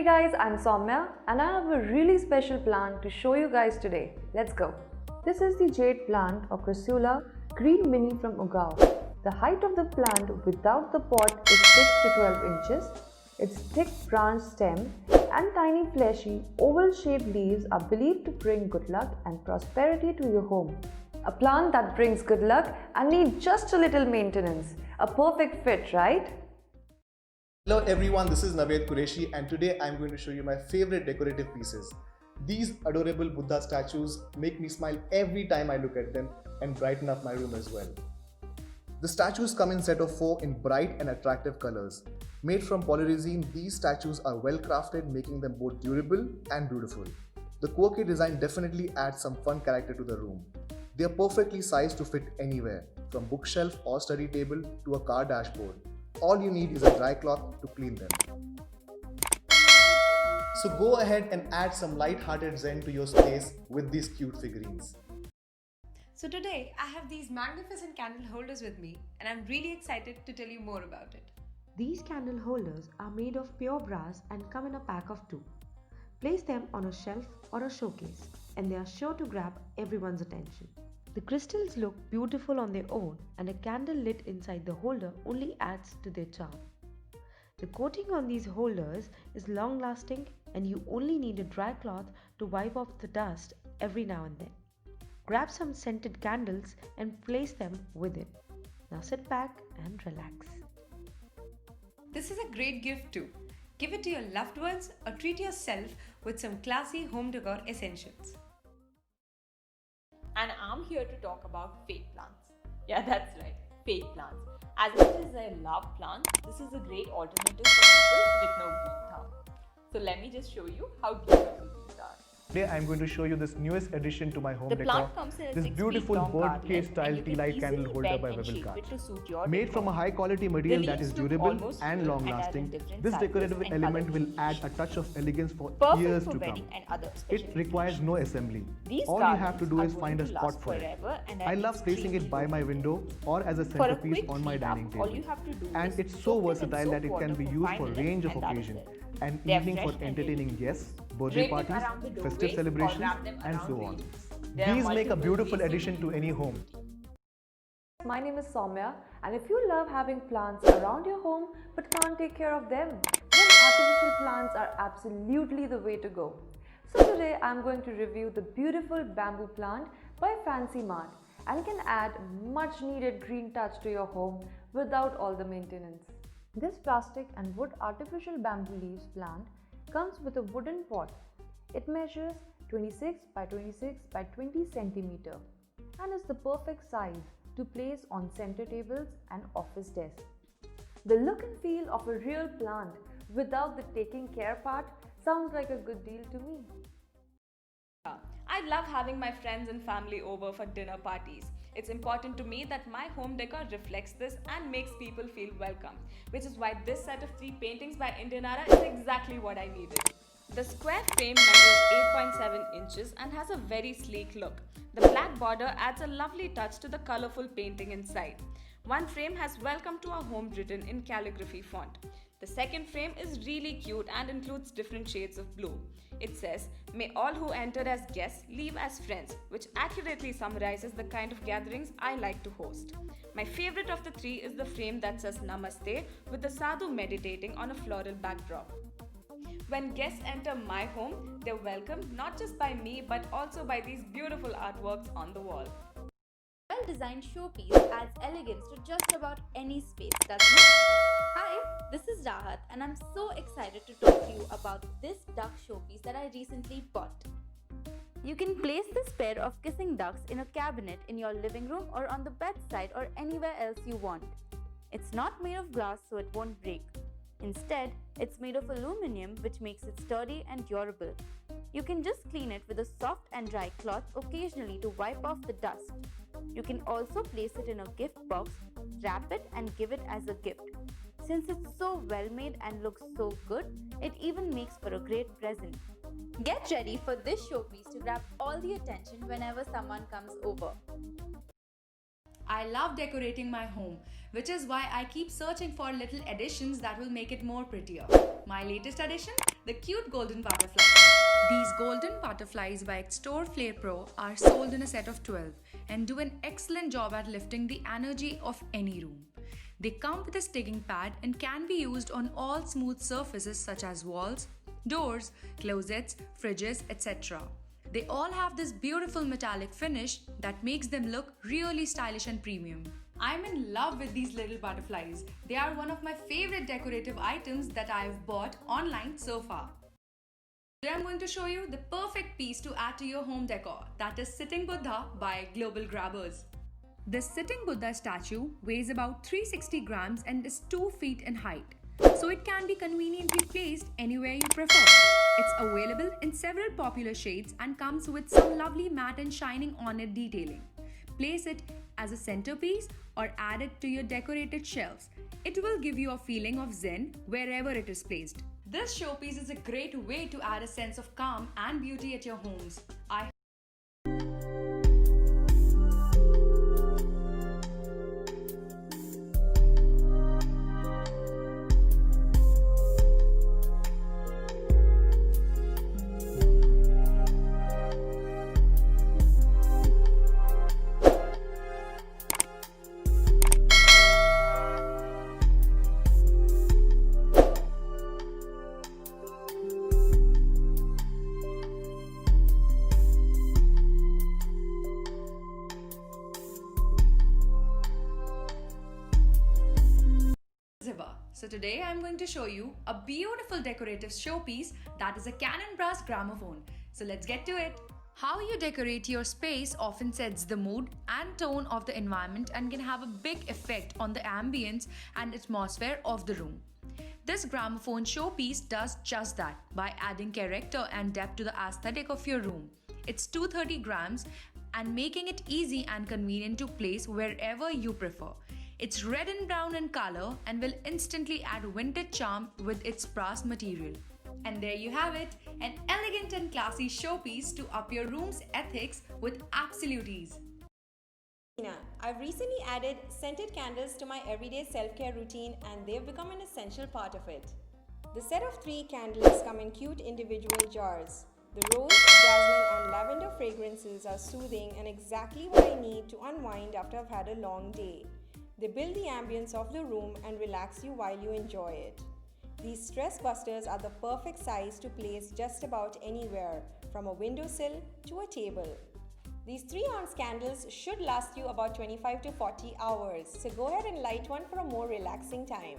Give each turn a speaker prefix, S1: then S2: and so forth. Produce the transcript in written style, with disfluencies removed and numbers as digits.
S1: Hey guys, I'm Soumya and I have a really special plant to show you guys today. Let's go. This is the jade plant or Crassula green mini from Ugao. The height of the plant without the pot is 6 to 12 inches. Its thick branched stem and tiny fleshy oval shaped leaves are believed to bring good luck and prosperity to your home. A plant that brings good luck and needs just a little maintenance. A perfect fit, right?
S2: Hello everyone, this is Naved Qureshi and today I'm going to show you my favorite decorative pieces. These adorable Buddha statues make me smile every time I look at them and brighten up my room as well. The statues come in set of 4 in bright and attractive colors. Made from polyresin, these statues are well crafted, making them both durable and beautiful. The quirky design definitely adds some fun character to the room. They are perfectly sized to fit anywhere, from bookshelf or study table to a car dashboard. All you need is a dry cloth to clean them. So go ahead and add some light-hearted zen to your space with these cute figurines.
S3: So today I have these magnificent candle holders with me and I'm really excited to tell you more about it.
S4: These candle holders are made of pure brass and come in a pack of 2. Place them on a shelf or a showcase and they are sure to grab everyone's attention. The crystals look beautiful on their own and a candle lit inside the holder only adds to their charm. The coating on these holders is long lasting and you only need a dry cloth to wipe off the dust every now and then. Grab some scented candles and place them within. Now sit back and relax.
S3: This is a great gift too. Give it to your loved ones or treat yourself with some classy home decor essentials.
S5: And I'm here to talk about fake plants. Yeah, that's right, fake plants. As much as I love plants, this is a great alternative for people with no green thumb. So let me just show you how beautiful these are.
S2: Today I am going to show you this newest addition to my home
S5: The
S2: decor.
S5: plant comes in a
S2: This
S5: 6
S2: beautiful
S5: feet long
S2: birdcage
S5: garland,
S2: style
S5: and you
S2: tea
S5: can
S2: light candle
S5: easily
S2: holder
S5: bend
S2: by
S5: and shape
S2: Webblecart.
S5: it to suit your
S2: Made
S5: decor.
S2: from a high quality material
S5: The
S2: that is
S5: leaves look
S2: durable
S5: almost
S2: and
S5: full
S2: long
S5: and are in
S2: lasting,
S5: different
S2: this
S5: sizes
S2: decorative
S5: and
S2: element
S5: colours.
S2: will add a touch of elegance for
S5: Perfect
S2: years
S5: for
S2: to
S5: wedding
S2: come.
S5: and other
S2: It
S5: special
S2: requires
S5: occasions.
S2: no assembly.
S5: These
S2: All you have to do
S5: garlands
S2: is
S5: are
S2: find a
S5: going to
S2: spot
S5: last
S2: for it.
S5: forever and
S2: I
S5: are
S2: love placing it by my
S5: extremely
S2: window or as a
S5: For a
S2: centerpiece
S5: quick
S2: on my
S5: cleanup,
S2: dining
S5: all
S2: table.
S5: you have to do
S2: And
S5: is
S2: it's so
S5: soak them in
S2: versatile that
S5: soap
S2: it can
S5: water
S2: be
S5: for
S2: used
S5: 5
S2: for
S5: minutes
S2: range of
S5: and that is
S2: occasions.
S5: it.
S2: An
S5: They are
S2: evening for
S5: fresh and
S2: entertaining
S5: ready.
S2: guests, birthday
S5: Drape them
S2: parties,
S5: around the
S2: festive
S5: doorways or
S2: celebrations,
S5: wrap them
S2: and
S5: around
S2: so on.
S5: reels. There are
S2: These make a
S5: multiple
S2: beautiful
S5: ways to
S2: addition to
S5: use
S2: any
S5: them.
S2: home.
S1: My name is Soumya and if you love having plants around your home but can't take care of them, then artificial plants are absolutely the way to go. So today I'm going to review the beautiful bamboo plant by Fancy Mart and can add much needed green touch to your home without all the maintenance. This plastic and wood artificial bamboo leaves plant comes with a wooden pot. It measures 26 by 26 by 20 centimeter and is the perfect size to place on center tables and office desks. The look and feel of a real plant without the taking care part sounds like a good deal to me.
S5: I love having my friends and family over for dinner parties. It's important to me that my home decor reflects this and makes people feel welcome, which is why this set of 3 paintings by Indianara is exactly what I needed. The square frame measures 8.7 inches and has a very sleek look. The black border adds a lovely touch to the colorful painting inside. One frame has "Welcome to our home" written in calligraphy font. The second frame is really cute and includes different shades of blue. It says, "May all who enter as guests leave as friends," which accurately summarizes the kind of gatherings I like to host. My favorite of the 3 is the frame that says "Namaste" with the sadhu meditating on a floral backdrop. When guests enter my home, they're welcomed not just by me but also by these beautiful artworks on the wall.
S6: Well-designed showpiece adds elegance to just about any space, doesn't it? Hi, this is Rahat and I'm so excited to talk to you about this duck showpiece that I recently bought. You can place this pair of kissing ducks in a cabinet in your living room or on the bedside or anywhere else you want. It's not made of glass so it won't break. Instead, it's made of aluminum which makes it sturdy and durable. You can just clean it with a soft and dry cloth occasionally to wipe off the dust. You can also place it in a gift box, wrap it and give it as a gift. Since it's so well made and looks so good, it even makes for a great present. Get ready for this showpiece to grab all the attention whenever someone comes over.
S3: I love decorating my home, which is why I keep searching for little additions that will make it more prettier. My latest addition? the cute golden butterflies. These golden butterflies by Extor Flare Pro are sold in a set of 12 and do an excellent job at lifting the energy of any room. They come with a sticking pad and can be used on all smooth surfaces such as walls, doors, closets, fridges, etc. They all have this beautiful metallic finish that makes them look really stylish and premium. I'm in love with these little butterflies. They are one of my favorite decorative items that I have bought online so far. Today I'm going to show you the perfect piece to add to your home decor, that is Sitting Buddha by Global Grabbers. This Sitting Buddha statue weighs about 360 grams and is 2 feet in height, so it can be conveniently placed anywhere you prefer. It's available in several popular shades and comes with some lovely matte and shining ornate detailing. Place it as a centerpiece or add it to your decorated shelves. It will give you a feeling of zen wherever it is placed. This showpiece is a great way to add a sense of calm and beauty at your homes. So today I'm going to show you a beautiful decorative showpiece that is a Canon brass gramophone. So let's get to it. How you decorate your space often sets the mood and tone of the environment and can have a big effect on the ambience and atmosphere of the room. This gramophone showpiece does just that by adding character and depth to the aesthetic of your room. It's 230 grams and making it easy and convenient to place wherever you prefer. It's red and brown in color and will instantly add vintage charm with its brass material. And there you have it, an elegant and classy showpiece to up your room's ethics with absolute ease.
S7: I've recently added scented candles to my everyday self-care routine and they've become an essential part of it. The set of 3 candles come in cute individual jars. The rose, jasmine and lavender fragrances are soothing and exactly what I need to unwind after I've had a long day. They build the ambience of the room and relax you while you enjoy it. These stress busters are the perfect size to place just about anywhere, from a windowsill to a table. These 3-ounce candles should last you about 25 to 40 hours, so go ahead and light one for a more relaxing time.